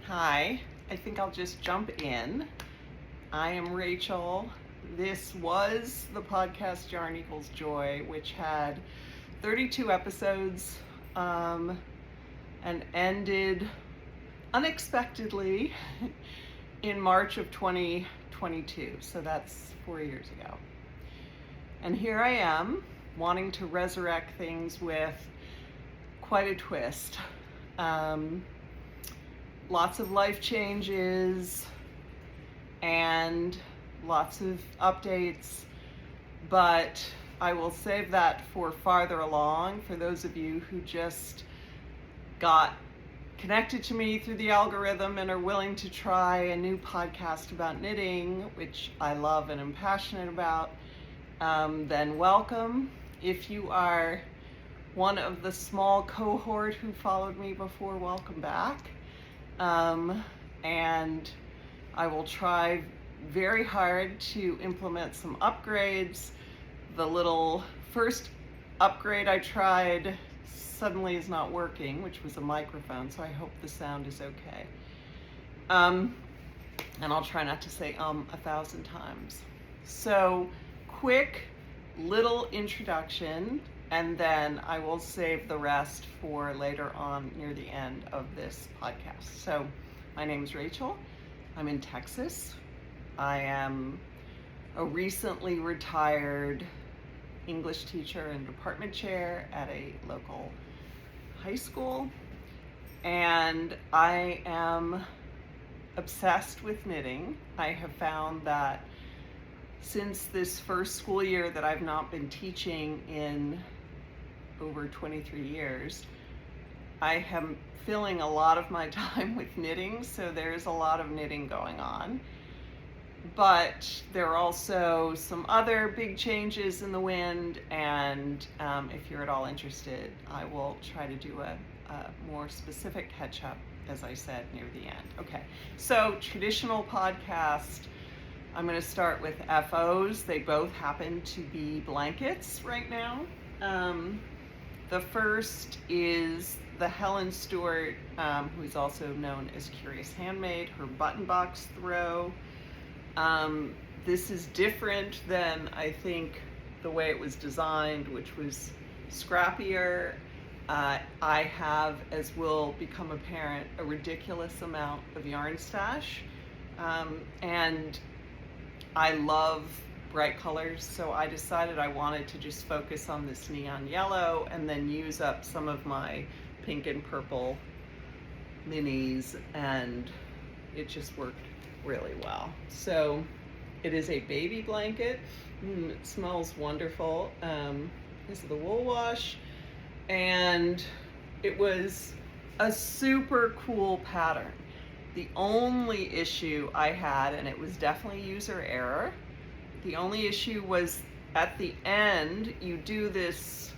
Hi, I think I'll just jump in. I am Rachel. This was the podcast Yarn Equals Joy, which had 32 episodes and ended unexpectedly in March of 2022. So that's 4 years ago. And here I am wanting to resurrect things with quite a twist. Lots of life changes and lots of updates, but I will save that for farther along for those of you who just got connected to me through the algorithm and are willing to try a new podcast about knitting, which I love and am passionate about. Then welcome. If you are one of the small cohort who followed me before, welcome back. And I will try very hard to implement some upgrades. The little first upgrade I tried suddenly is not working, which was a microphone, so I hope the sound is okay. And I'll try not to say 1,000 times. So quick little introduction, and then I will save the rest for later on near the end of this podcast. So my name is Rachel. I'm in Texas. I am a recently retired English teacher and department chair at a local high school. And I am obsessed with knitting. I have found that since this first school year that I've not been teaching in over 23 years, I am filling a lot of my time with knitting, so there's a lot of knitting going on. But there are also some other big changes in the wind, and if you're at all interested, I will try to do a more specific catch-up, as I said, near the end. Okay, so traditional podcast, I'm going to start with FOs. They both happen to be blankets right now. The first is the Helen Stewart, who is also known as Curious Handmade, her button box throw. This is different than, I think, the way it was designed, which was scrappier. I have, as will become apparent, a ridiculous amount of yarn stash, and I love bright colors, so I decided I wanted to just focus on this neon yellow and then use up some of my pink and purple minis, and it just worked really well. So it is a baby blanket. It smells wonderful. This is the wool wash, and it was a super cool pattern. The only issue I had, and it was definitely user error, the only issue was at the end, you do this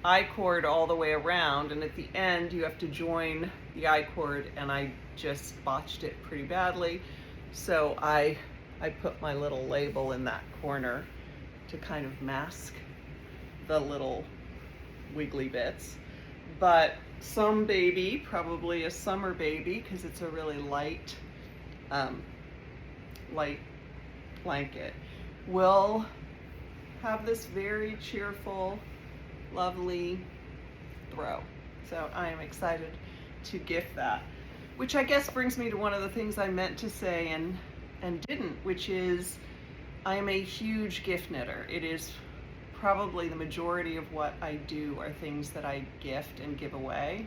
I-cord all the way around, and at the end you have to join the I-cord, and I just botched it pretty badly. So I put my little label in that corner to kind of mask the little wiggly bits. But some baby, probably a summer baby, because it's a really light blanket, will have this very cheerful, lovely throw. So I am excited to gift that, which I guess brings me to one of the things I meant to say and didn't, which is I am a huge gift knitter. It is probably the majority of what I do are things that I gift and give away.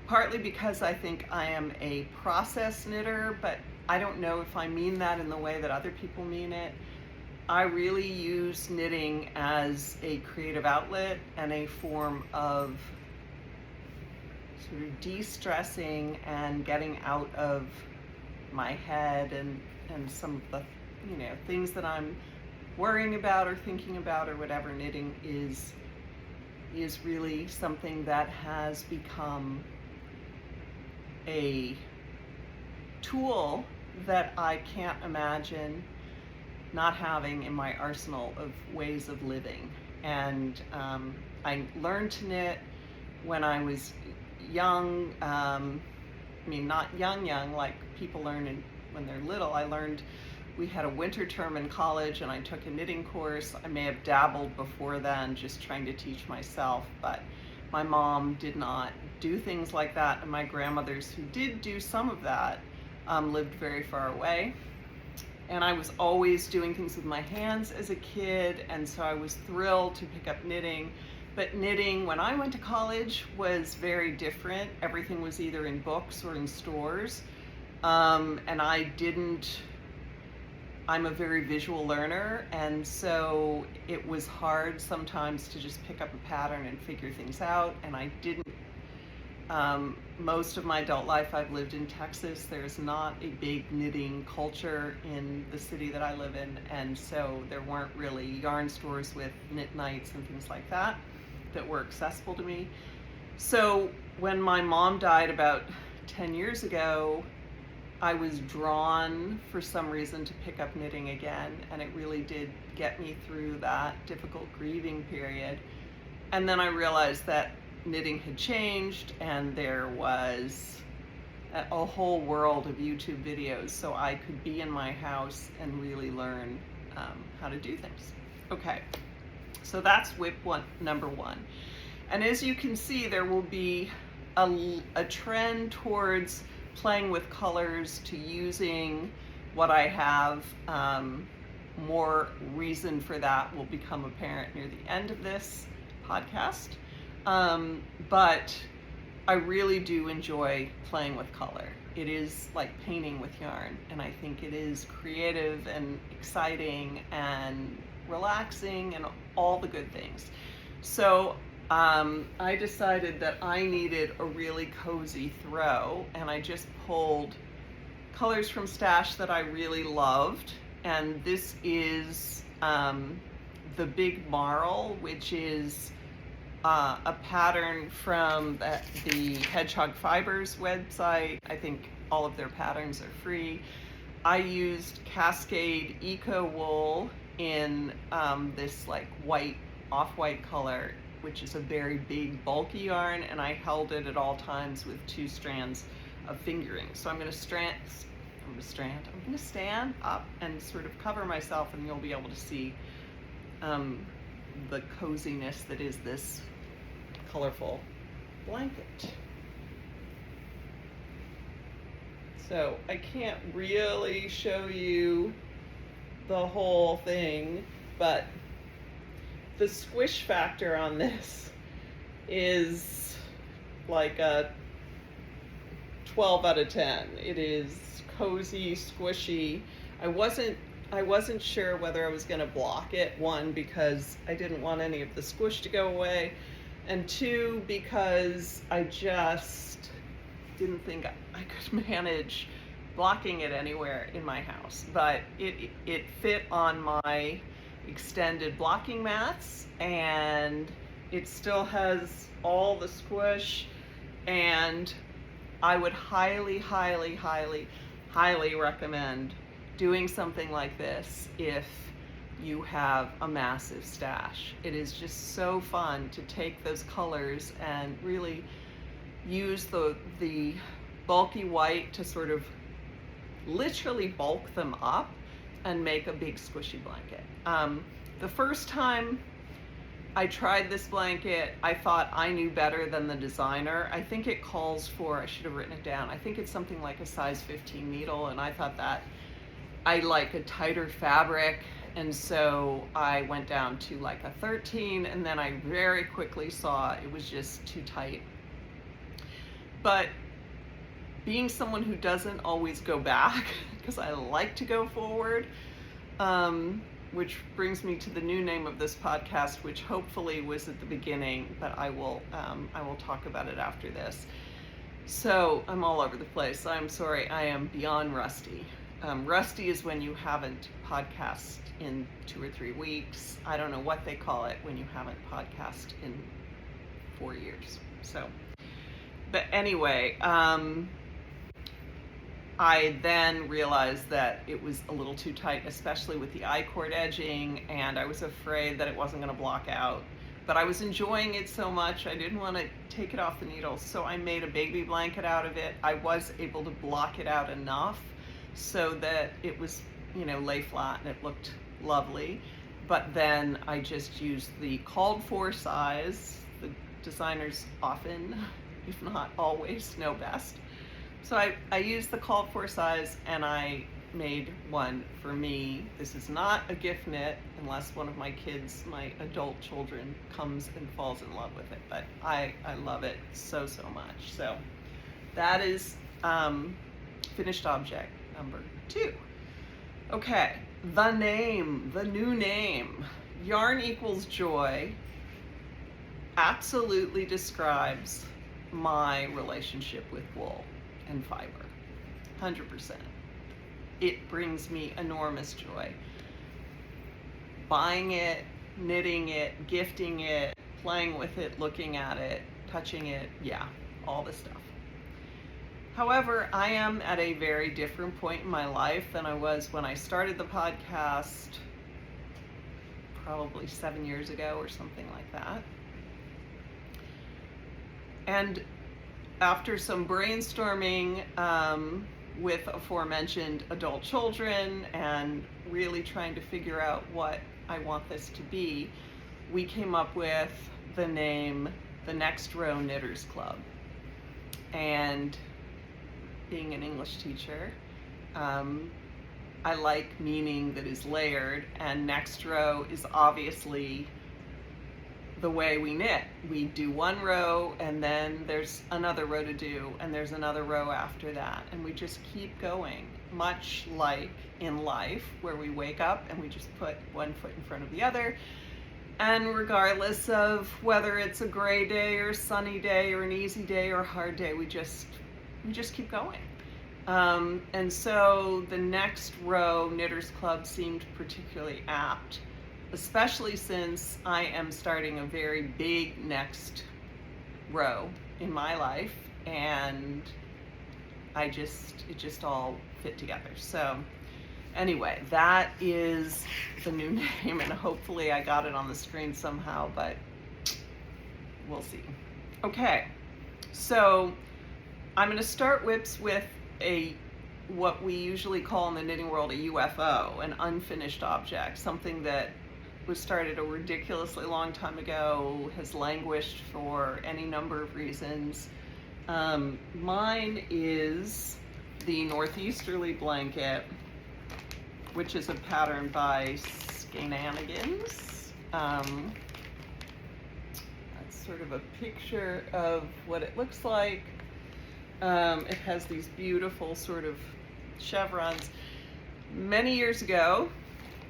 Partly because I think I am a process knitter, but I don't know if I mean that in the way that other people mean it. I really use knitting as a creative outlet and a form of sort of de-stressing and getting out of my head and some of the, things that I'm worrying about or thinking about or whatever. Knitting is really something that has become a tool that I can't imagine not having in my arsenal of ways of living. And I learned to knit when I was young, I mean, not young, like people learn when they're little. I learned, we had a winter term in college and I took a knitting course. I may have dabbled before then, just trying to teach myself, but my mom did not do things like that, and my grandmothers who did do some of that lived very far away. And I was always doing things with my hands as a kid, and so I was thrilled to pick up knitting. But knitting, when I went to college, was very different. Everything was either in books or in stores, and I'm a very visual learner, and so it was hard sometimes to just pick up a pattern and figure things out, and I didn't. Most of my adult life I've lived in Texas. There's not a big knitting culture in the city that I live in, and so there weren't really yarn stores with knit nights and things like that were accessible to me. So when my mom died about 10 years ago, I was drawn for some reason to pick up knitting again, and it really did get me through that difficult grieving period. And then I realized that knitting had changed and there was a whole world of YouTube videos, so I could be in my house and really learn how to do things. Okay, so that's WIP number one. And as you can see, there will be a trend towards playing with colors, to using what I have. More reason for that will become apparent near the end of this podcast. But I really do enjoy playing with color. It is like painting with yarn, and I think it is creative and exciting and relaxing and all the good things. So I decided that I needed a really cozy throw, and I just pulled colors from Stash that I really loved, and this is the Big Marl, which is a pattern from the Hedgehog Fibers website. I think all of their patterns are free. I used Cascade Eco Wool in this like white, off-white color, which is a very big, bulky yarn, and I held it at all times with 2 strands of fingering. So I'm going to stand up and sort of cover myself, and you'll be able to see the coziness that is this colorful blanket. So I can't really show you the whole thing, but the squish factor on this is like a 12 out of 10. It is cozy, squishy. I wasn't sure whether I was going to block it, 1, because I didn't want any of the squish to go away, and 2, because I just didn't think I could manage blocking it anywhere in my house. But it fit on my extended blocking mats, and it still has all the squish, and I would highly, highly, highly, highly recommend doing something like this if you have a massive stash. It is just so fun to take those colors and really use the bulky white to sort of literally bulk them up and make a big squishy blanket. The first time I tried this blanket, I thought I knew better than the designer. I think it calls for, I should have written it down, I think it's something like a size 15 needle, and I thought that I like a tighter fabric, and so I went down to like a 13, and then I very quickly saw it was just too tight. But being someone who doesn't always go back, because I like to go forward, which brings me to the new name of this podcast, which hopefully was at the beginning, but I will talk about it after this. So I'm all over the place. I'm sorry, I am beyond rusty. Rusty is when you haven't podcast in 2 or 3 weeks. I don't know what they call it when you haven't podcast in 4 years. So, but anyway, I then realized that it was a little too tight, especially with the I-cord edging, and I was afraid that it wasn't going to block out. but I was enjoying it so much I didn't want to take it off the needle, so I made a baby blanket out of it. I was able to block it out enough so that it was, you know, lay flat and it looked lovely. But then I just used the called for size. The designers often, if not always, know best. So I used the called for size and I made one for me. This is not a gift knit unless one of my kids, my adult children, comes and falls in love with it, but I love it so much. So that is finished object number 2. Okay, the name, the new name, Yarn Equals Joy, absolutely describes my relationship with wool and fiber, 100%. It brings me enormous joy. Buying it, knitting it, gifting it, playing with it, looking at it, touching it, yeah, all the stuff. However, I am at a very different point in my life than I was when I started the podcast probably 7 years ago or something like that. And after some brainstorming with aforementioned adult children and really trying to figure out what I want this to be, we came up with the name the Next Row Knitters Club. And being an English teacher, I like meaning that is layered, and next row is obviously the way we knit. We do one row and then there's another row to do and there's another row after that, and we just keep going, much like in life where we wake up and we just put one foot in front of the other, and regardless of whether it's a gray day or a sunny day or an easy day or a hard day, we just keep going. And so the Next Row Knitters Club seemed particularly apt, especially since I am starting a very big next row in my life, and it just all fit together. So anyway, that is the new name, and hopefully I got it on the screen somehow, but we'll see. Okay, so I'm going to start whips with what we usually call in the knitting world a UFO, an unfinished object, something that was started a ridiculously long time ago, has languished for any number of reasons. Mine is the Northeasterly blanket, which is a pattern by Skananigans. That's sort of a picture of what it looks like. It has these beautiful sort of chevrons. Many years ago,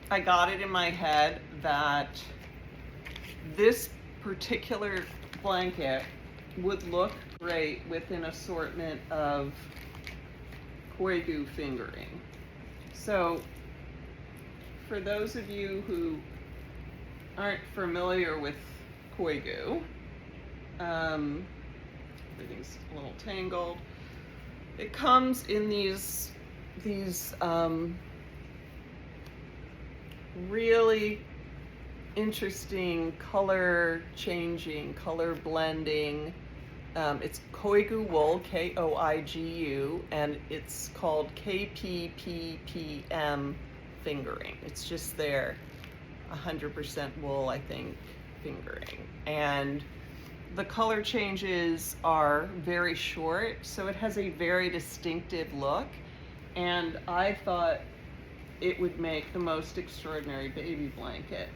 I got it in my head that this particular blanket would look great with an assortment of Koigu Fingering. So for those of you who aren't familiar with Koigu, everything's a little tangled. It comes in these really interesting color changing, color blending. It's Koigu wool, Koigu, and it's called KPPPM fingering. It's just their 100% wool, I think, fingering. And the color changes are very short, so it has a very distinctive look, and I thought it would make the most extraordinary baby blanket,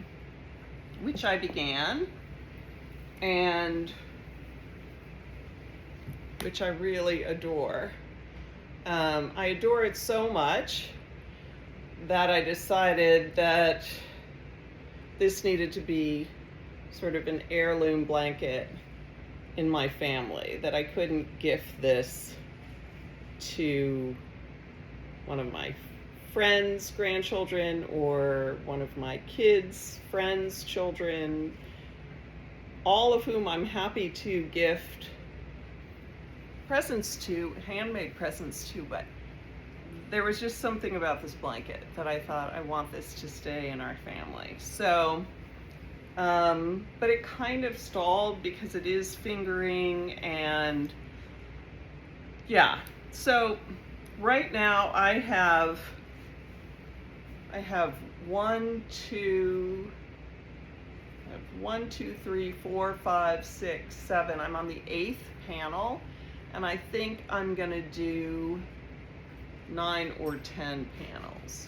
which I began, and which I really adore. I adore it so much that I decided that this needed to be sort of an heirloom blanket in my family, that I couldn't gift this to one of my friends' grandchildren or one of my kids' friends' children, all of whom I'm happy to gift presents to, handmade presents to, but there was just something about this blanket that I thought, I want this to stay in our family. So But it kind of stalled because it is fingering, and yeah. So right now I have one, two, 3, 4, 5, 6, 7. I'm on the 8th panel, and I think I'm gonna do 9 or 10 panels.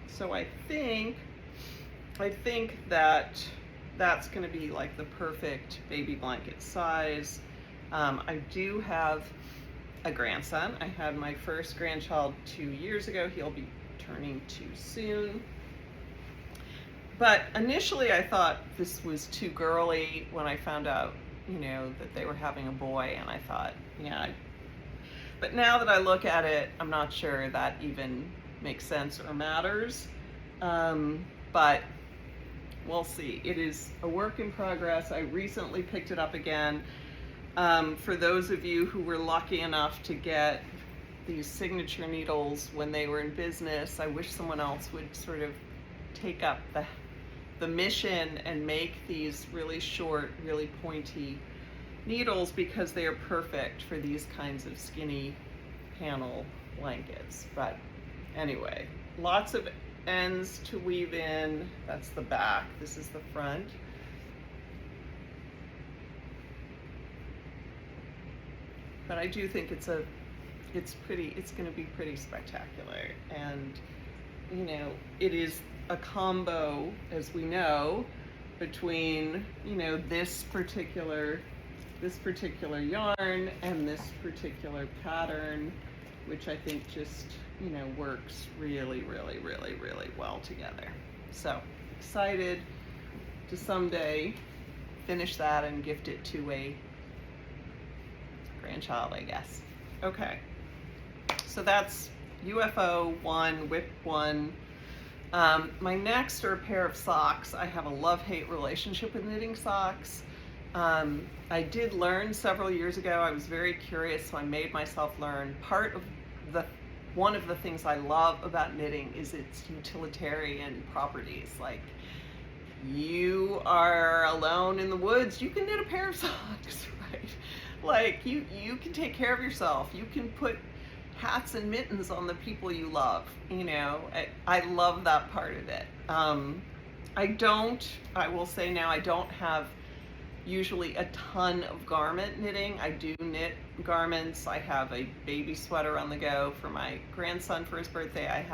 So I think that that's gonna be like the perfect baby blanket size. I do have a grandson. I had my first grandchild 2 years ago. He'll be turning 2 soon. But initially I thought this was too girly when I found out, you know, that they were having a boy, and I thought, yeah. But now that I look at it, I'm not sure that even makes sense or matters. But we'll see. It is a work in progress. I recently picked it up again. For those of you who were lucky enough to get these signature needles when they were in business, I wish someone else would sort of take up the mission and make these really short, really pointy needles, because they are perfect for these kinds of skinny panel blankets. But anyway, lots of ends to weave in. That's the back. This is the front. But I do think it's going to be pretty spectacular. And, you know, it is a combo, as we know, between, you know, this particular yarn and this particular pattern, which I think just, you know, works really, really, really, really well together. So excited to someday finish that and gift it to a grandchild, I guess. Okay, so that's UFO 1, WIP 1. My next are a pair of socks. I have a love-hate relationship with knitting socks. I did learn several years ago. I was very curious, so I made myself learn. One of the things I love about knitting is its utilitarian properties. Like, you are alone in the woods, you can knit a pair of socks, right? Like, you can take care of yourself. You can put hats and mittens on the people you love, you know. I love that part of it. I will say now, I don't have usually a ton of garment knitting. I do knit garments. I have a baby sweater on the go for my grandson for his birthday. I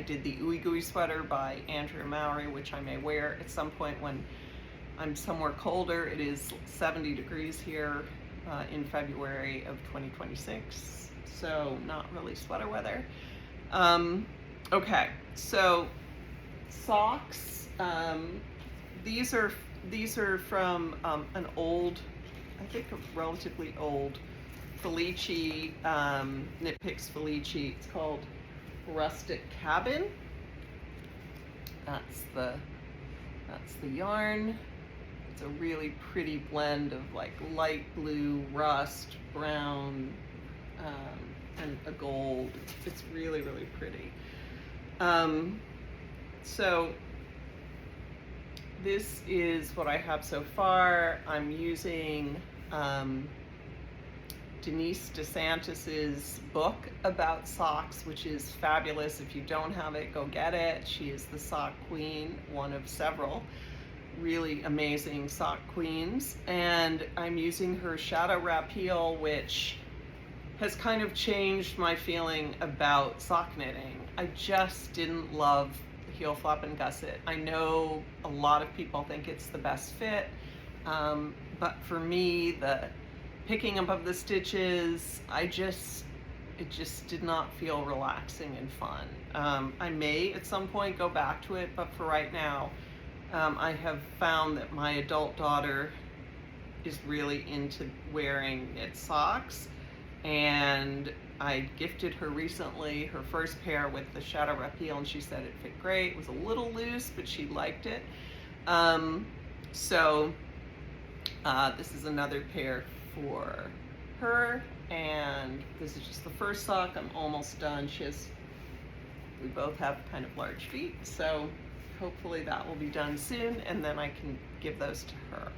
did the Ooey Gooey sweater by Andrea Mowry, which I may wear at some point when I'm somewhere colder. It is 70 degrees here in February of 2026, so not really sweater weather. Okay, so socks. These are from an old, I think a relatively old Felici, Knit Picks Felici. It's called Rustic Cabin. That's the yarn. It's a really pretty blend of like light blue, rust, brown, and a gold. It's really, really pretty. So this is what I have so far. I'm using Denise DeSantis's book about socks, which is fabulous. If you don't have it, go get it. She is the sock queen, one of several really amazing sock queens. And I'm using her Shadow Rappeal, which has kind of changed my feeling about sock knitting. I just didn't love the heel flap and gusset. I know a lot of people think it's the best fit, but for me, the picking up of the stitches, it just did not feel relaxing and fun. I may at some point go back to it, but for right now, I have found that my adult daughter is really into wearing knit socks, and I gifted her recently her first pair with the Shadow Rappeal, and she said it fit great. It was a little loose, but she liked it. So this is another pair for her, and this is just the first sock. I'm almost done. We both have kind of large feet, so hopefully that will be done soon, and then I can give those to her.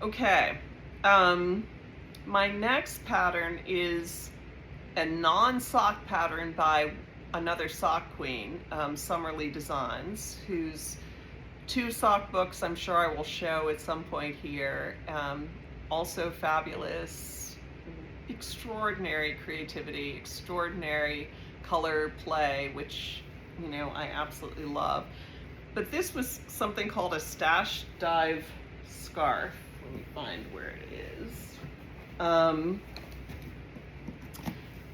Okay, my next pattern is a non-sock pattern by another sock queen, Summerly Designs, whose 2 sock books I'm sure I will show at some point here. Also fabulous, extraordinary creativity, extraordinary color play, which, you know, I absolutely love. But this was something called a stash dive scarf. Let me find where it is.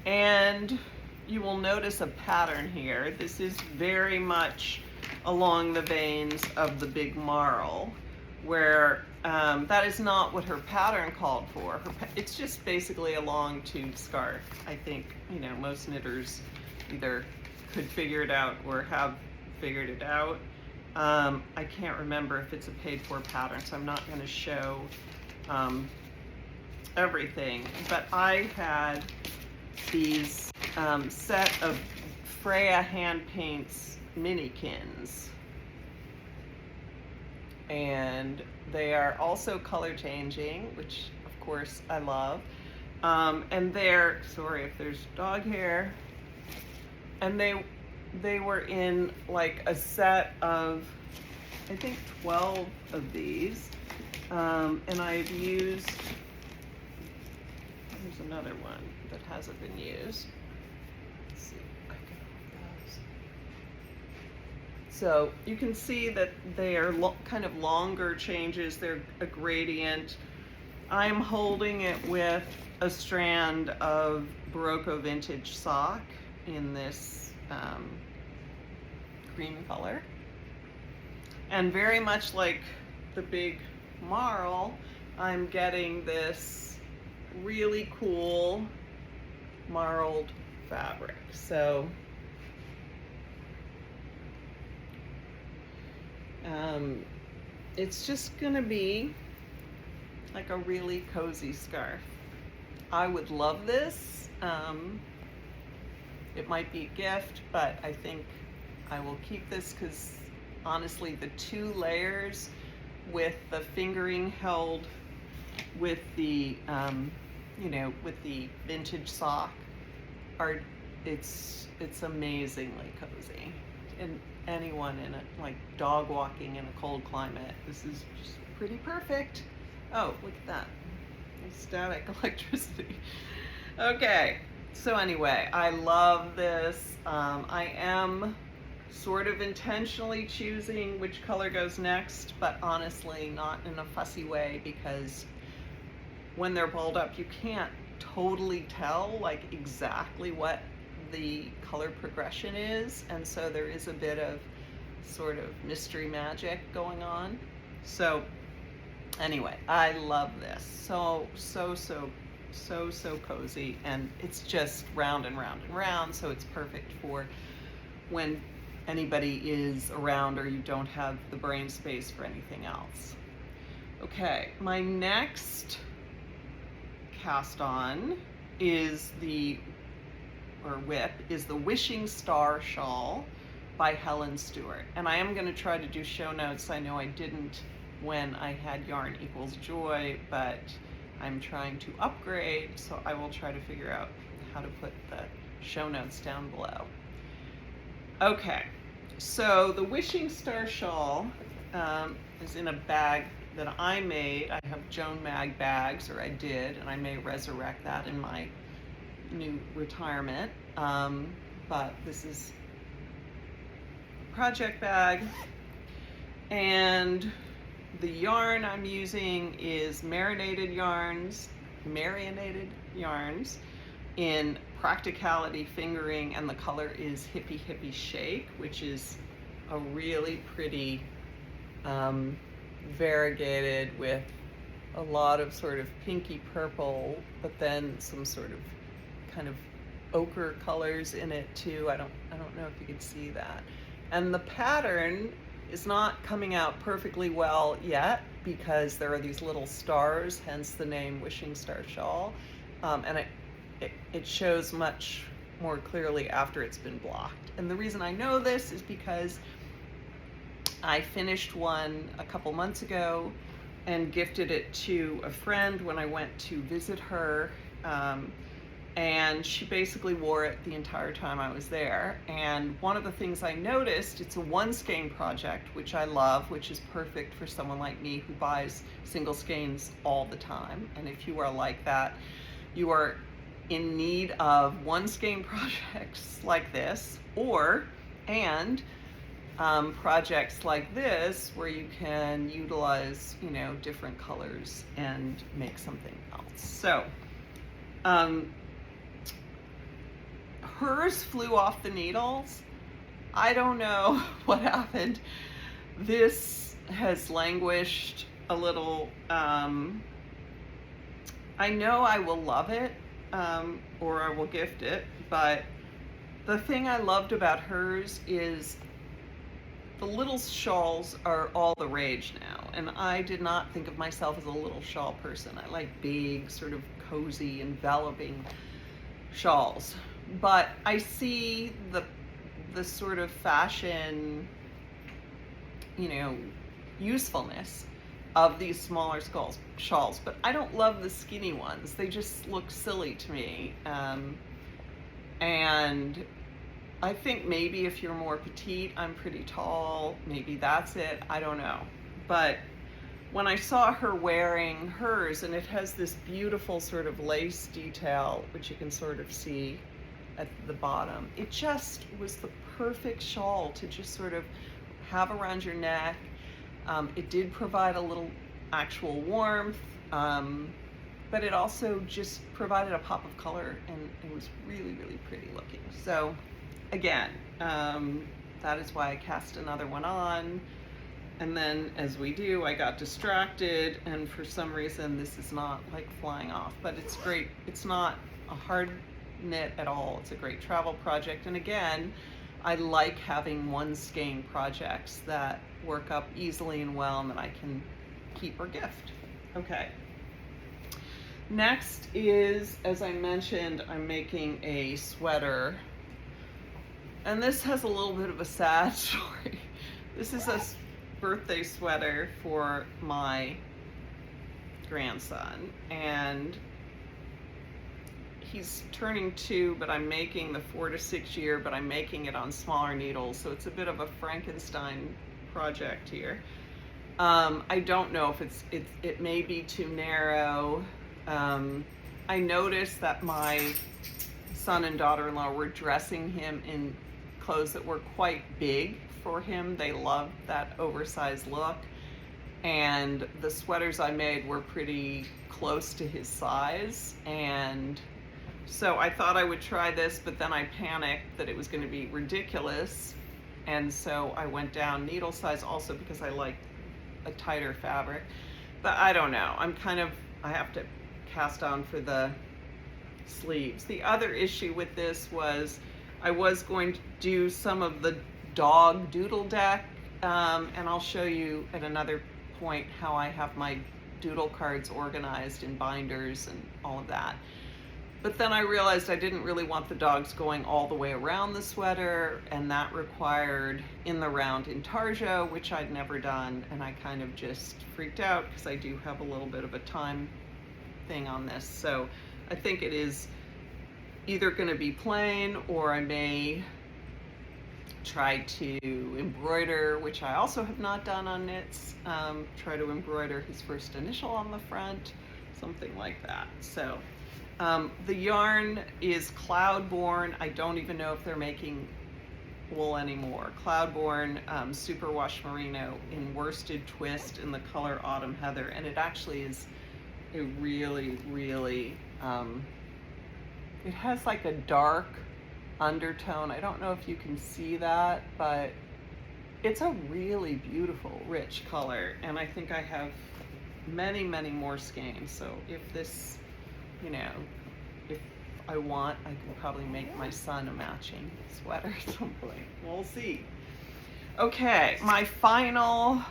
And you will notice a pattern here. This is very much along the veins of the Big Marl, where that is not what her pattern called for. It's just basically a long tube scarf. I think, you know, most knitters either could figure it out or have figured it out. I can't remember if it's a paid for pattern, so I'm not going to show everything, but I had these set of Freya Hand Paints Minikins, and they are also color changing, which of course I love, and they're, sorry if there's dog hair, and they were in like a set of, I think 12 of these, and I've used, there's another one that hasn't been used. Let's see if I can hold those. So you can see that they are kind of longer changes. They're a gradient. I'm holding it with a strand of Barocco Vintage sock in this cream color. And very much like the Big Marl, I'm getting this really cool marled fabric. So it's just gonna be like a really cozy scarf. I would love this. It might be a gift, but I think I will keep this because honestly the 2 layers with the fingering held with the you know, with the vintage sock are, it's amazingly cozy. And anyone in a, like dog walking in a cold climate, this is just pretty perfect. Oh, look at that, static electricity. Okay, so anyway, I love this. I am sort of intentionally choosing which color goes next, but honestly not in a fussy way, because when they're balled up you can't totally tell like exactly what the color progression is, and so there is a bit of sort of mystery magic going on. So anyway, I love this. So cozy, and it's just round and round and round, so it's perfect for when anybody is around or you don't have the brain space for anything else. Okay, my next cast on is whip is the Wishing Star Shawl by Helen Stewart. And I am going to try to do show notes. I know I didn't when I had Yarn Equals Joy, but I'm trying to upgrade, so I will try to figure out how to put the show notes down below. Okay, so the Wishing Star Shawl is in a bag that I made. I have Joan Mag bags, or I did, and I may resurrect that in my new retirement. But this is a project bag, and the yarn I'm using is marinated yarns in Practicality Fingering, and the color is Hippie Hippie Shake, which is a really pretty variegated with a lot of sort of pinky purple, but then some sort of kind of ochre colors in it too. I don't know if you can see that. And the pattern is not coming out perfectly well yet because there are these little stars, hence the name Wishing Star Shawl. And it shows much more clearly after it's been blocked. And the reason I know this is because I finished one a couple months ago and gifted it to a friend when I went to visit her. And she basically wore it the entire time I was there. And one of the things I noticed, it's a one skein project, which I love, which is perfect for someone like me who buys single skeins all the time. And if you are like that, you are in need of one skein projects like this, and projects like this where you can utilize, you know, different colors and make something else. So, hers flew off the needles. I don't know what happened. This has languished a little. I know I will love it, or I will gift it, but the thing I loved about hers is the little shawls are all the rage now, and I did not think of myself as a little shawl person. I like big, sort of cozy, enveloping shawls. But I see the sort of fashion, you know, usefulness of these smaller shawls, but I don't love the skinny ones. They just look silly to me. And I think maybe if you're more petite, I'm pretty tall, maybe that's it, I don't know. But when I saw her wearing hers, and it has this beautiful sort of lace detail, which you can sort of see at the bottom, it just was the perfect shawl to just sort of have around your neck. It did provide a little actual warmth, but it also just provided a pop of color, and it was really, really pretty looking. So again, that is why I cast another one on. And then, as we do, I got distracted, and for some reason this is not like flying off, but it's great. It's not a hard knit at all. It's a great travel project. And again, I like having one skein projects that work up easily and well and that I can keep or gift. Okay. Next is, as I mentioned, I'm making a sweater. And this has a little bit of a sad story. This is a birthday sweater for my grandson, and he's turning 2, but I'm making the 4 to 6 year, but I'm making it on smaller needles, so it's a bit of a Frankenstein project here. I don't know if it may be too narrow. I noticed that my son and daughter-in-law were dressing him in clothes that were quite big for him. They loved that oversized look, and the sweaters I made were pretty close to his size, and so I thought I would try this, but then I panicked that it was going to be ridiculous, and so I went down needle size also because I like a tighter fabric. But I don't know, I have to cast on for the sleeves. The other issue with this was I was going to do some of the dog doodle deck, and I'll show you at another point how I have my doodle cards organized in binders and all of that. But then I realized I didn't really want the dogs going all the way around the sweater, and that required in the round intarsia, which I'd never done, and I kind of just freaked out because I do have a little bit of a time thing on this. So I think it is either going to be plain, or I may try to embroider, which I also have not done on knits. Try to embroider his first initial on the front, something like that. So the yarn is Cloudborn. I don't even know if they're making wool anymore. Cloudborn Superwash Merino in worsted twist in the color Autumn Heather, and it actually is a really, really, it has like a dark undertone. I don't know if you can see that, but it's a really beautiful, rich color, and I think I have many, many more skeins. So if this, you know, if I want, I can probably make my son a matching sweater at some point. We'll see. Okay, my final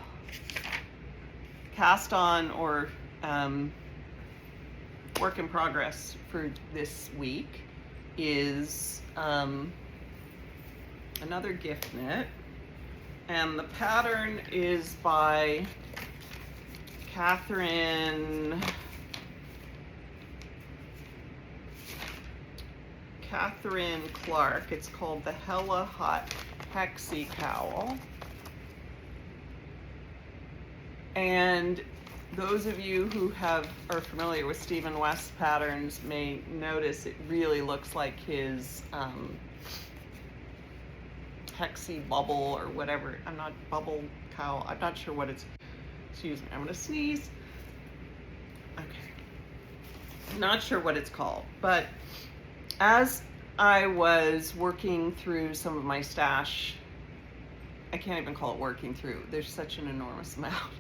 cast on or work in progress for this week is another gift knit. And the pattern is by Catherine Clark. It's called the Hella Hot Hexie Cowl. And those of you who are familiar with Stephen West's patterns may notice it really looks like his Hexie bubble or whatever. Bubble cowl. I'm not sure what it's. Excuse me. I'm gonna sneeze. Okay. Not sure what it's called, but as I was working through some of my stash, I can't even call it working through. There's such an enormous amount.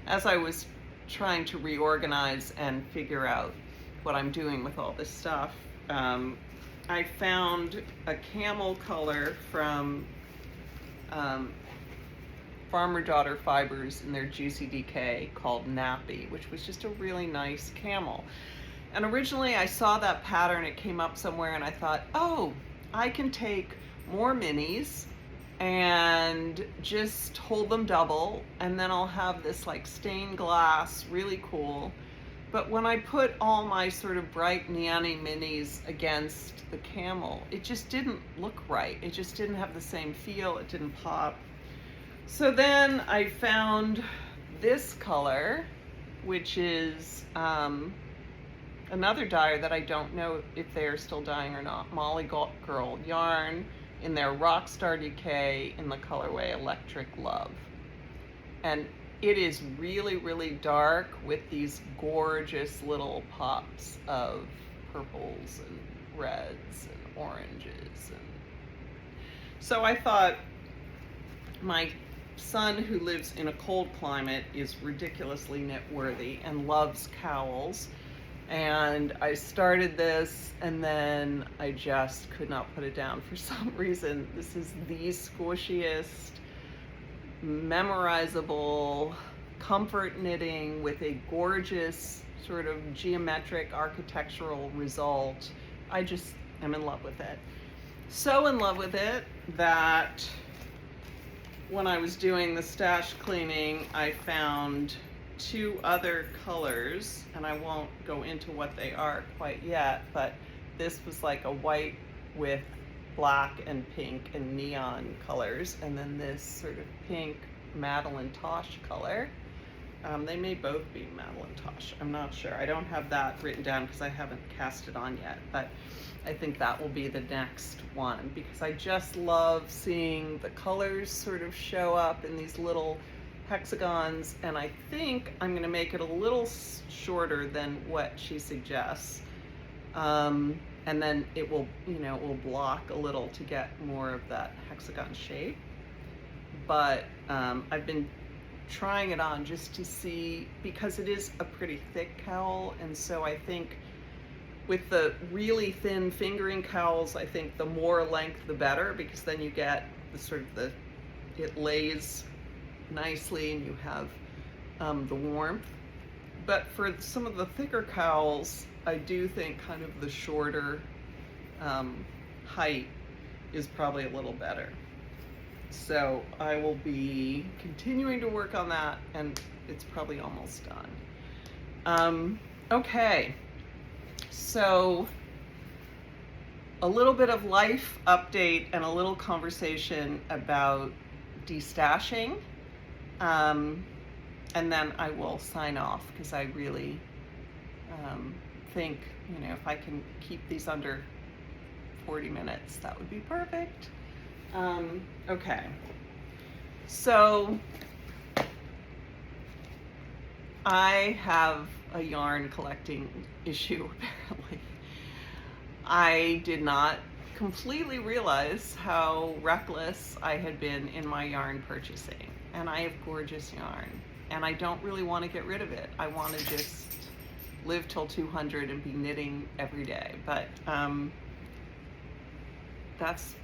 As I was trying to reorganize and figure out what I'm doing with all this stuff, I found a camel color from Farmer Daughter Fibers in their Juicy Decay called Nappy, which was just a really nice camel. And originally I saw that pattern, it came up somewhere, and I thought, oh, I can take more minis and just hold them double, and then I'll have this like stained glass, really cool. But when I put all my sort of bright neon-y minis against the camel, it just didn't look right. It just didn't have the same feel, it didn't pop. So then I found this color, which is another dyer that I don't know if they're still dyeing or not, Molly Girl Yarn, in their Rockstar Decay in the colorway Electric Love. And it is really, really dark with these gorgeous little pops of purples and reds and oranges. And so I thought, my son who lives in a cold climate is ridiculously knit worthy and loves cowls. And I started this, and then I just could not put it down for some reason. This is the squishiest, memorizable, comfort knitting with a gorgeous sort of geometric architectural result. I just am in love with it. So in love with it that when I was doing the stash cleaning, I found two other colors, and I won't go into what they are quite yet, but this was like a white with black and pink and neon colors, and then this sort of pink Madeline Tosh color. They may both be Madeline Tosh, I'm not sure. I don't have that written down because I haven't cast it on yet, but I think that will be the next one, because I just love seeing the colors sort of show up in these little hexagons, and I think I'm going to make it a little shorter than what she suggests, and then it will, it will block a little to get more of that hexagon shape. But I've been trying it on just to see, because it is a pretty thick cowl, and so I think with the really thin fingering cowls, I think the more length the better, because then you get the sort of it lays nicely and you have the warmth. But for some of the thicker cowls, I do think kind of the shorter height is probably a little better. So I will be continuing to work on that, and it's probably almost done. Okay, so a little bit of life update and a little conversation about destashing. And then I will sign off, because I really think, if I can keep these under 40 minutes, that would be perfect. Okay, so I have a yarn collecting issue, apparently. I did not completely realize how reckless I had been in my yarn purchasing. And I have gorgeous yarn, and I don't really want to get rid of it. I want to just live till 200 and be knitting every day, but that's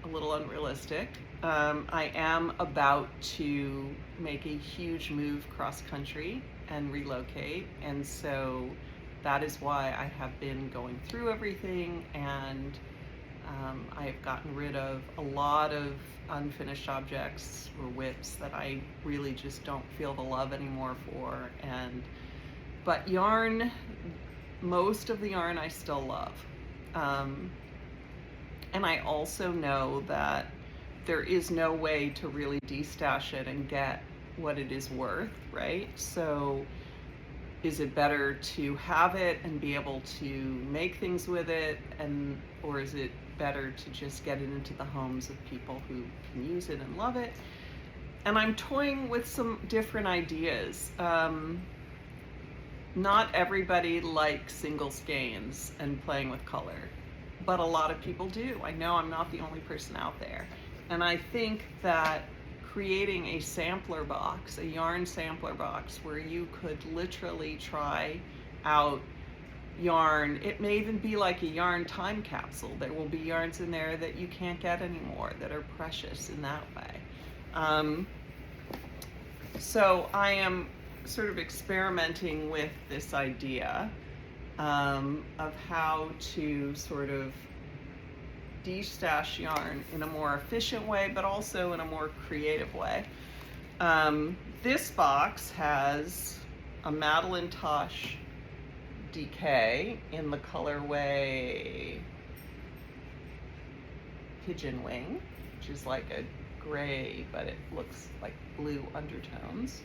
a little unrealistic. I am about to make a huge move cross country and relocate, and so that is why I have been going through everything and I've gotten rid of a lot of unfinished objects or whips that I really just don't feel the love anymore for. But yarn, most of the yarn I still love. And I also know that there is no way to really destash it and get what it is worth, right? So is it better to have it and be able to make things with it, or is it better to just get it into the homes of people who can use it and love it? And I'm toying with some different ideas. Not everybody likes single skeins and playing with color, but a lot of people do. I know I'm not the only person out there. And I think that creating a sampler box, a yarn sampler box, where you could literally try out yarn. It may even be like a yarn time capsule. There will be yarns in there that you can't get anymore that are precious in that way. So I am sort of experimenting with this idea of how to sort of destash yarn in a more efficient way, but also in a more creative way. This box has a Madeline Tosh DK in the colorway Pigeon Wing, which is like a gray, but it looks like blue undertones.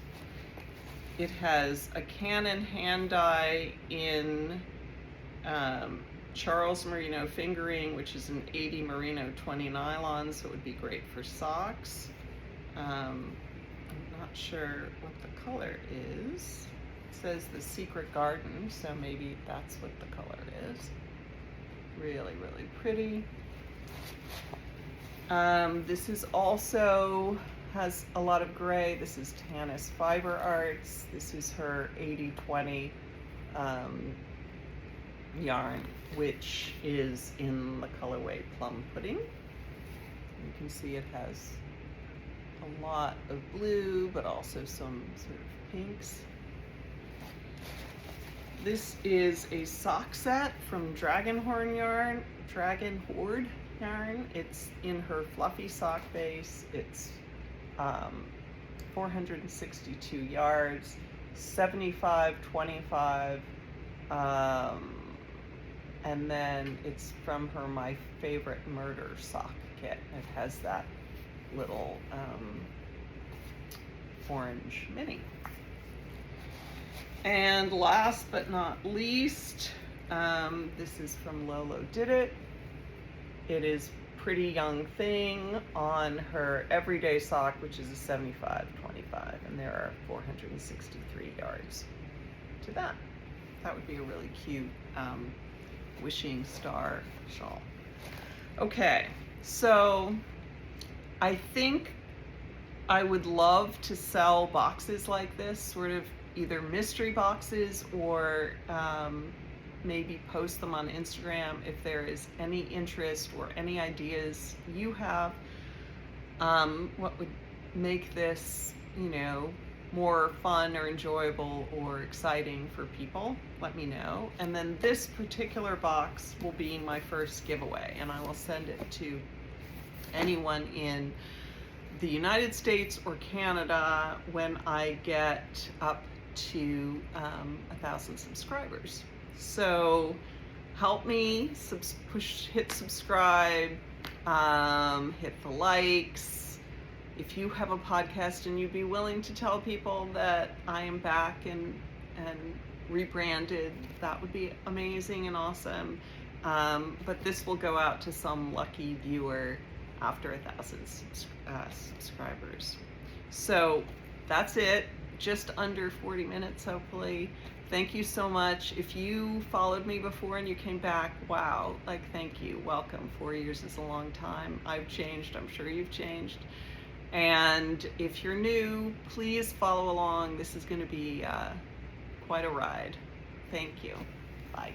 It has a Canon hand dye in Charles Merino Fingering, which is an 80 Merino 20 nylon, so it would be great for socks. I'm not sure what the color is. It says The Secret Garden, so maybe that's what the color is. Really, really pretty. This is also has a lot of gray. This is Tanis Fiber Arts. This is her 80-20 yarn, which is in the colorway Plum Pudding. You can see it has a lot of blue, but also some sort of pinks. This is a sock set from Dragon Horde yarn. It's in her fluffy sock base. It's 462 yards, 75-25, and then it's from her My Favorite Murder sock kit. It has that little orange mini. And last but not least, this is from Lolo Did It. It is Pretty Young Thing on her everyday sock, which is a 75-25, and there are 463 yards to that. That would be a really cute wishing star shawl. Okay, so I think I would love to sell boxes like this, sort of either mystery boxes or maybe post them on Instagram if there is any interest or any ideas you have. What would make this, you know, more fun or enjoyable or exciting for people, let me know. And then this particular box will be my first giveaway, and I will send it to anyone in the United States or Canada when I get up to 1,000 subscribers. So help me hit subscribe, hit the likes. If you have a podcast and you'd be willing to tell people that I am back and rebranded, that would be amazing and awesome. But this will go out to some lucky viewer after 1,000 subscribers. So that's it. Just under 40 minutes, hopefully. Thank you so much. If you followed me before and you came back, wow, like, thank you, welcome. 4 years is a long time. I've changed, I'm sure you've changed. And if you're new, please follow along. This is gonna be quite a ride. Thank you, bye.